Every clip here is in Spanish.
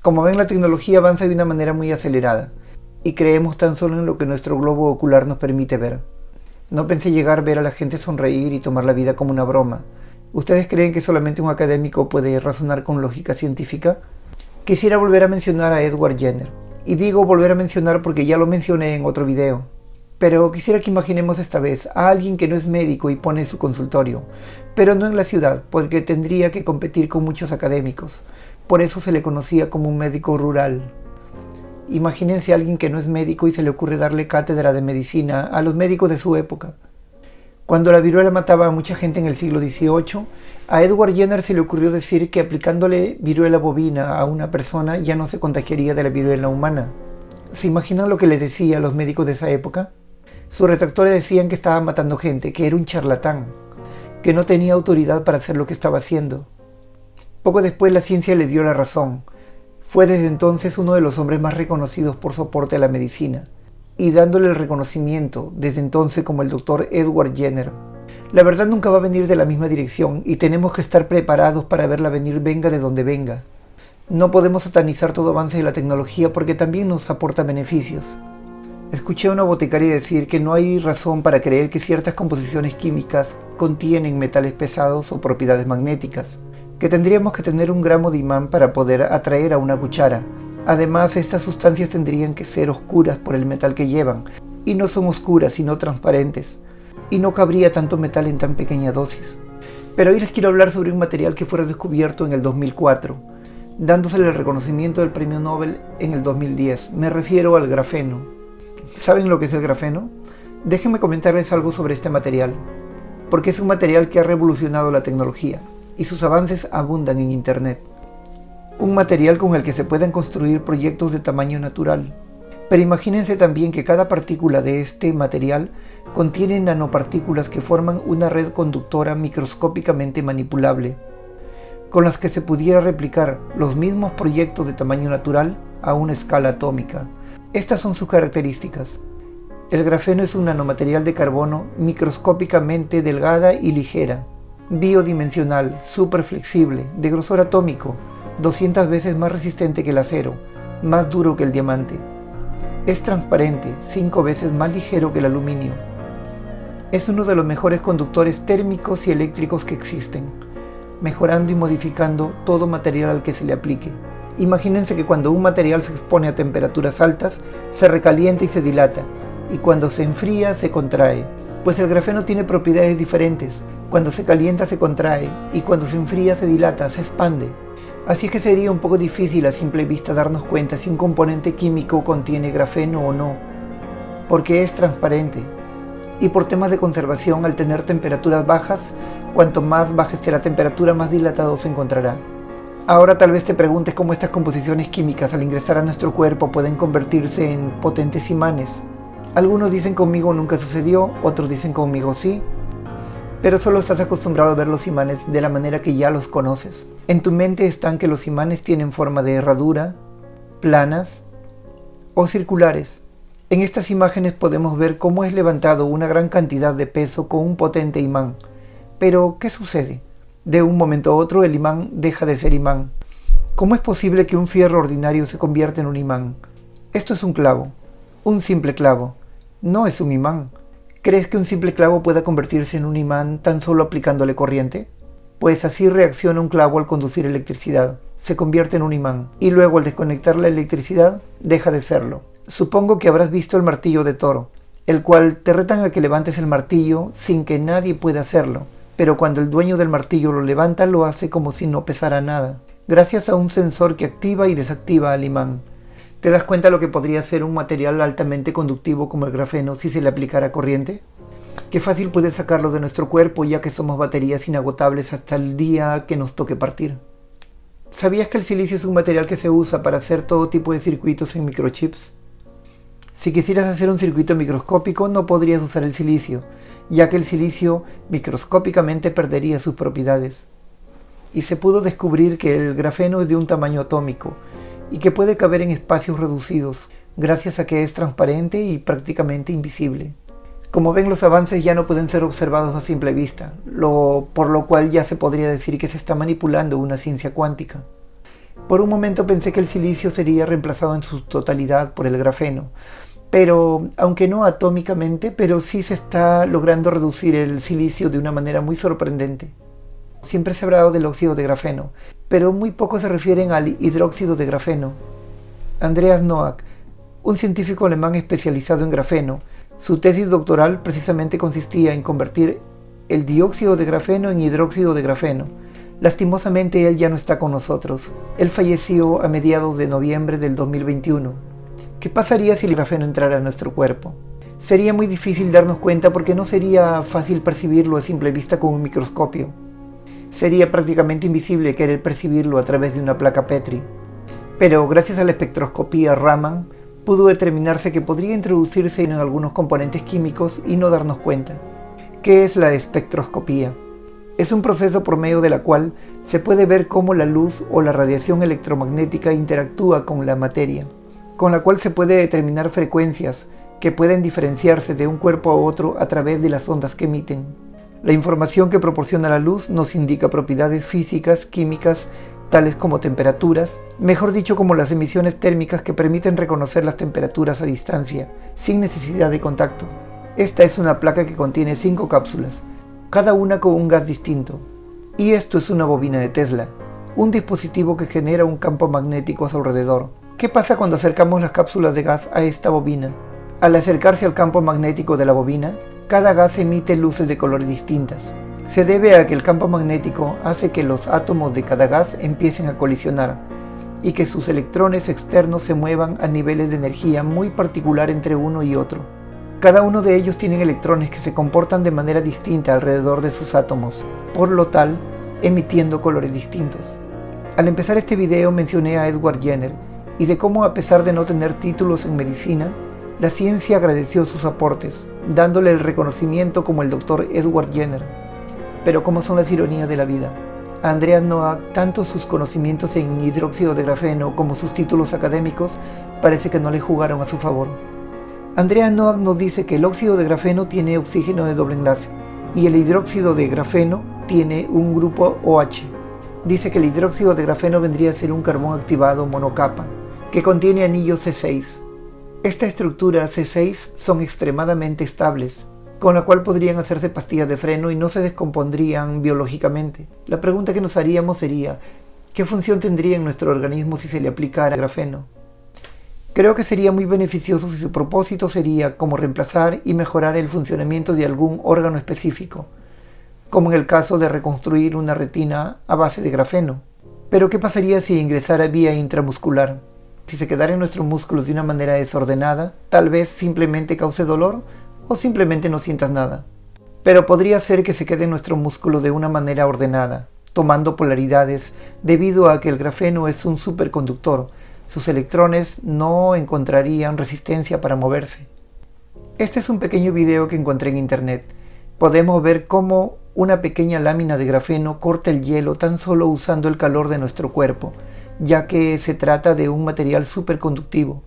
Como ven, la tecnología avanza de una manera muy acelerada, y creemos tan solo en lo que nuestro globo ocular nos permite ver. No pensé llegar a ver a la gente sonreír y tomar la vida como una broma. ¿Ustedes creen que solamente un académico puede razonar con lógica científica? Quisiera volver a mencionar a Edward Jenner. Y digo volver a mencionar porque ya lo mencioné en otro video. Pero quisiera que imaginemos esta vez a alguien que no es médico y pone su consultorio, pero no en la ciudad, porque tendría que competir con muchos académicos. Por eso se le conocía como un médico rural. Imagínense a alguien que no es médico y se le ocurre darle cátedra de medicina a los médicos de su época. Cuando la viruela mataba a mucha gente en el siglo XVIII, a Edward Jenner se le ocurrió decir que aplicándole viruela bovina a una persona ya no se contagiaría de la viruela humana. ¿Se imaginan lo que le decía a los médicos de esa época? Sus retractores decían que estaba matando gente, que era un charlatán, que no tenía autoridad para hacer lo que estaba haciendo. Poco después la ciencia le dio la razón. Fue desde entonces uno de los hombres más reconocidos por su aporte a la medicina, y dándole el reconocimiento desde entonces como el Dr. Edward Jenner. La verdad nunca va a venir de la misma dirección y tenemos que estar preparados para verla venir venga de donde venga. No podemos satanizar todo avance de la tecnología porque también nos aporta beneficios. Escuché a una boticaria decir que no hay razón para creer que ciertas composiciones químicas contienen metales pesados o propiedades magnéticas, que tendríamos que tener un gramo de imán para poder atraer a una cuchara. Además, estas sustancias tendrían que ser oscuras por el metal que llevan, y no son oscuras sino transparentes, y no cabría tanto metal en tan pequeña dosis. Pero hoy les quiero hablar sobre un material que fue descubierto en el 2004, dándosele el reconocimiento del premio Nobel en el 2010. Me refiero al grafeno. ¿Saben lo que es el grafeno? Déjenme comentarles algo sobre este material, porque es un material que ha revolucionado la tecnología, y sus avances abundan en Internet. Un material con el que se pueden construir proyectos de tamaño natural. Pero imagínense también que cada partícula de este material contiene nanopartículas que forman una red conductora microscópicamente manipulable, con las que se pudiera replicar los mismos proyectos de tamaño natural a una escala atómica. Estas son sus características. El grafeno es un nanomaterial de carbono microscópicamente delgada y ligera, biodimensional, súper flexible, de grosor atómico, 200 veces más resistente que el acero, más duro que el diamante. Es transparente, 5 veces más ligero que el aluminio. Es uno de los mejores conductores térmicos y eléctricos que existen, mejorando y modificando todo material al que se le aplique. Imagínense que cuando un material se expone a temperaturas altas, se recalienta y se dilata, y cuando se enfría se contrae. Pues el grafeno tiene propiedades diferentes. Cuando se calienta se contrae, y cuando se enfría se dilata, se expande. Así es que sería un poco difícil a simple vista darnos cuenta si un componente químico contiene grafeno o no, porque es transparente. Y por temas de conservación, al tener temperaturas bajas, cuanto más baja esté la temperatura, más dilatado se encontrará. Ahora tal vez te preguntes cómo estas composiciones químicas al ingresar a nuestro cuerpo pueden convertirse en potentes imanes. Algunos dicen conmigo nunca sucedió, otros dicen conmigo sí, pero solo estás acostumbrado a ver los imanes de la manera que ya los conoces. En tu mente están que los imanes tienen forma de herradura, planas o circulares. En estas imágenes podemos ver cómo es levantado una gran cantidad de peso con un potente imán. Pero, ¿qué sucede? De un momento a otro el imán deja de ser imán. ¿Cómo es posible que un fierro ordinario se convierta en un imán? Esto es un clavo, un simple clavo. No es un imán. ¿Crees que un simple clavo pueda convertirse en un imán tan solo aplicándole corriente? Pues así reacciona un clavo al conducir electricidad. Se convierte en un imán, y luego al desconectar la electricidad, deja de serlo. Supongo que habrás visto el martillo de Thor, el cual te retan a que levantes el martillo sin que nadie pueda hacerlo, pero cuando el dueño del martillo lo levanta lo hace como si no pesara nada, gracias a un sensor que activa y desactiva al imán. ¿Te das cuenta lo que podría ser un material altamente conductivo como el grafeno si se le aplicara corriente? Qué fácil puede sacarlo de nuestro cuerpo, ya que somos baterías inagotables hasta el día que nos toque partir. ¿Sabías que el silicio es un material que se usa para hacer todo tipo de circuitos en microchips? Si quisieras hacer un circuito microscópico no podrías usar el silicio, ya que el silicio microscópicamente perdería sus propiedades. Y se pudo descubrir que el grafeno es de un tamaño atómico, y que puede caber en espacios reducidos, gracias a que es transparente y prácticamente invisible. Como ven, los avances ya no pueden ser observados a simple vista, por lo cual ya se podría decir que se está manipulando una ciencia cuántica. Por un momento pensé que el silicio sería reemplazado en su totalidad por el grafeno, pero aunque no atómicamente, pero sí se está logrando reducir el silicio de una manera muy sorprendente. Siempre se ha hablado del óxido de grafeno, pero muy pocos se refieren al hidróxido de grafeno. Andreas Noack, un científico alemán especializado en grafeno, su tesis doctoral precisamente consistía en convertir el dióxido de grafeno en hidróxido de grafeno. Lastimosamente él ya no está con nosotros. Él falleció a mediados de noviembre del 2021. ¿Qué pasaría si el grafeno entrara a nuestro cuerpo? Sería muy difícil darnos cuenta porque no sería fácil percibirlo a simple vista con un microscopio. Sería prácticamente invisible querer percibirlo a través de una placa Petri. Pero gracias a la espectroscopía Raman, pudo determinarse que podría introducirse en algunos componentes químicos y no darnos cuenta. ¿Qué es la espectroscopía? Es un proceso por medio de la cual se puede ver cómo la luz o la radiación electromagnética interactúa con la materia, con la cual se puede determinar frecuencias que pueden diferenciarse de un cuerpo a otro a través de las ondas que emiten. La información que proporciona la luz nos indica propiedades físicas, químicas, tales como temperaturas, mejor dicho como las emisiones térmicas que permiten reconocer las temperaturas a distancia, sin necesidad de contacto. Esta es una placa que contiene 5 cápsulas, cada una con un gas distinto. Y esto es una bobina de Tesla, un dispositivo que genera un campo magnético a su alrededor. ¿Qué pasa cuando acercamos las cápsulas de gas a esta bobina? Al acercarse al campo magnético de la bobina, cada gas emite luces de colores distintas. Se debe a que el campo magnético hace que los átomos de cada gas empiecen a colisionar y que sus electrones externos se muevan a niveles de energía muy particular entre uno y otro. Cada uno de ellos tiene electrones que se comportan de manera distinta alrededor de sus átomos, por lo tal, emitiendo colores distintos. Al empezar este video mencioné a Edward Jenner y de cómo, a pesar de no tener títulos en medicina, la ciencia agradeció sus aportes, dándole el reconocimiento como el Dr. Edward Jenner. Pero ¿cómo son las ironías de la vida? A Andreas Noack, tanto sus conocimientos en hidróxido de grafeno como sus títulos académicos parece que no le jugaron a su favor. Andreas Noack nos dice que el óxido de grafeno tiene oxígeno de doble enlace y el hidróxido de grafeno tiene un grupo OH. Dice que el hidróxido de grafeno vendría a ser un carbón activado monocapa que contiene anillos C6. Esta estructura C6 son extremadamente estables, con la cual podrían hacerse pastillas de freno y no se descompondrían biológicamente. La pregunta que nos haríamos sería, ¿qué función tendría en nuestro organismo si se le aplicara grafeno? Creo que sería muy beneficioso si su propósito sería como reemplazar y mejorar el funcionamiento de algún órgano específico, como en el caso de reconstruir una retina a base de grafeno. Pero ¿qué pasaría si ingresara vía intramuscular? Si se quedara en nuestros músculos de una manera desordenada, tal vez simplemente cause dolor o simplemente no sientas nada. Pero podría ser que se quede en nuestro músculo de una manera ordenada, tomando polaridades debido a que el grafeno es un superconductor. Sus electrones no encontrarían resistencia para moverse. Este es un pequeño video que encontré en internet. Podemos ver cómo una pequeña lámina de grafeno corta el hielo tan solo usando el calor de nuestro cuerpo, ya que se trata de un material superconductivo.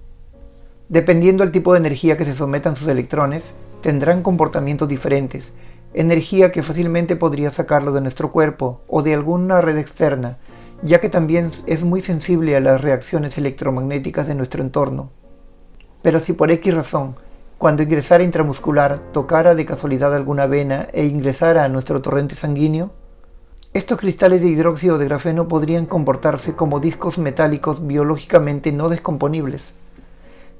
Dependiendo del tipo de energía que se sometan sus electrones, tendrán comportamientos diferentes, energía que fácilmente podría sacarlo de nuestro cuerpo o de alguna red externa, ya que también es muy sensible a las reacciones electromagnéticas de nuestro entorno. Pero si por X razón, cuando ingresara intramuscular, tocara de casualidad alguna vena e ingresara a nuestro torrente sanguíneo, estos cristales de hidróxido de grafeno podrían comportarse como discos metálicos biológicamente no descomponibles.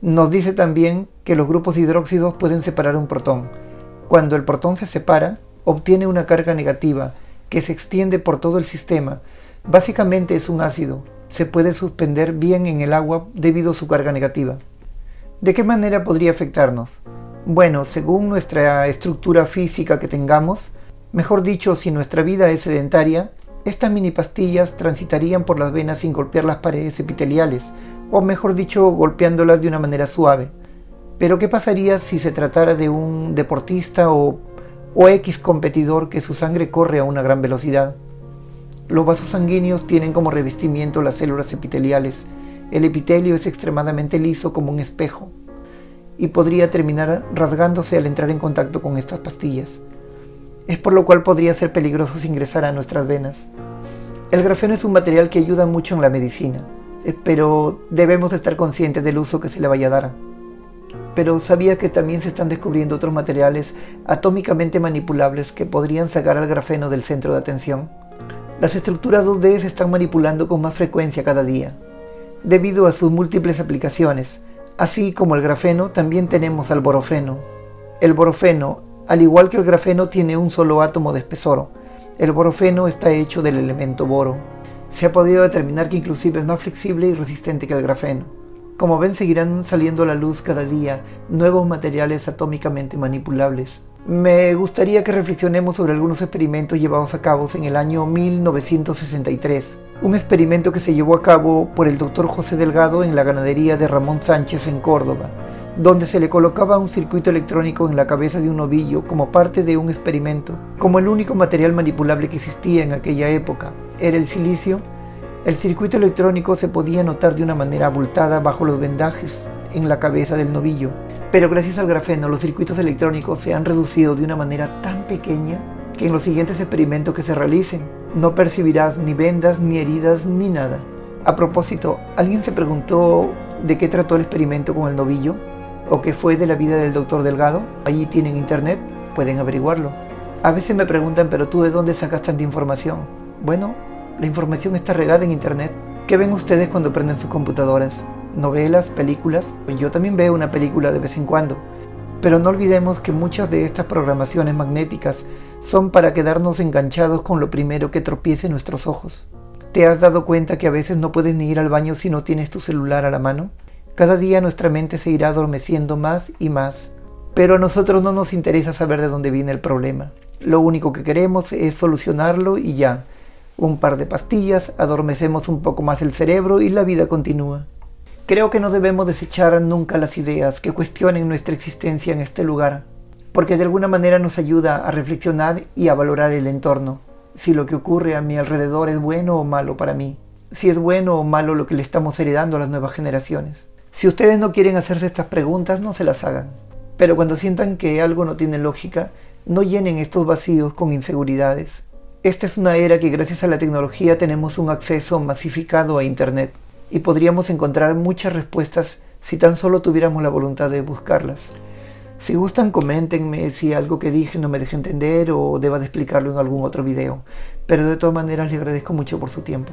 Nos dice también que los grupos hidróxidos pueden separar un protón. Cuando el protón se separa, obtiene una carga negativa que se extiende por todo el sistema. Básicamente es un ácido. Se puede suspender bien en el agua debido a su carga negativa. ¿De qué manera podría afectarnos? Bueno, según nuestra estructura física que tengamos, mejor dicho, si nuestra vida es sedentaria, estas mini pastillas transitarían por las venas sin golpear las paredes epiteliales, o mejor dicho, golpeándolas de una manera suave. Pero ¿qué pasaría si se tratara de un deportista o X competidor que su sangre corre a una gran velocidad? Los vasos sanguíneos tienen como revestimiento las células epiteliales. El epitelio es extremadamente liso como un espejo y podría terminar rasgándose al entrar en contacto con estas pastillas. Es por lo cual podría ser peligroso si ingresara a nuestras venas. El grafeno es un material que ayuda mucho en la medicina, pero debemos estar conscientes del uso que se le vaya a dar. Pero ¿sabía que también se están descubriendo otros materiales atómicamente manipulables que podrían sacar al grafeno del centro de atención? Las estructuras 2D se están manipulando con más frecuencia cada día, debido a sus múltiples aplicaciones. Así como el grafeno, también tenemos al borofeno. El borofeno, al igual que el grafeno, tiene un solo átomo de espesor. El borofeno está hecho del elemento boro. Se ha podido determinar que inclusive es más flexible y resistente que el grafeno. Como ven, seguirán saliendo a la luz cada día nuevos materiales atómicamente manipulables. Me gustaría que reflexionemos sobre algunos experimentos llevados a cabo en el año 1963. Un experimento que se llevó a cabo por el Dr. José Delgado en la ganadería de Ramón Sánchez en Córdoba, donde se le colocaba un circuito electrónico en la cabeza de un novillo como parte de un experimento. Como el único material manipulable que existía en aquella época era el silicio, el circuito electrónico se podía notar de una manera abultada bajo los vendajes en la cabeza del novillo. Pero gracias al grafeno, los circuitos electrónicos se han reducido de una manera tan pequeña que en los siguientes experimentos que se realicen no percibirás ni vendas, ni heridas, ni nada. A propósito, ¿alguien se preguntó de qué trató el experimento con el novillo? ¿O qué fue de la vida del doctor Delgado? Allí tienen internet, pueden averiguarlo. A veces me preguntan, ¿pero tú de dónde sacas tanta información? Bueno, la información está regada en internet. ¿Qué ven ustedes cuando prenden sus computadoras? ¿Novelas? ¿Películas? Yo también veo una película de vez en cuando. Pero no olvidemos que muchas de estas programaciones magnéticas son para quedarnos enganchados con lo primero que tropiece nuestros ojos. ¿Te has dado cuenta que a veces no puedes ni ir al baño si no tienes tu celular a la mano? Cada día nuestra mente se irá adormeciendo más y más. Pero a nosotros no nos interesa saber de dónde viene el problema. Lo único que queremos es solucionarlo y ya. Un par de pastillas, adormecemos un poco más el cerebro y la vida continúa. Creo que no debemos desechar nunca las ideas que cuestionen nuestra existencia en este lugar, porque de alguna manera nos ayuda a reflexionar y a valorar el entorno. Si lo que ocurre a mi alrededor es bueno o malo para mí. Si es bueno o malo lo que le estamos heredando a las nuevas generaciones. Si ustedes no quieren hacerse estas preguntas, no se las hagan. Pero cuando sientan que algo no tiene lógica, no llenen estos vacíos con inseguridades. Esta es una era que gracias a la tecnología tenemos un acceso masificado a Internet y podríamos encontrar muchas respuestas si tan solo tuviéramos la voluntad de buscarlas. Si gustan, coméntenme si algo que dije no me deja entender o deba de explicarlo en algún otro video, pero de todas maneras les agradezco mucho por su tiempo.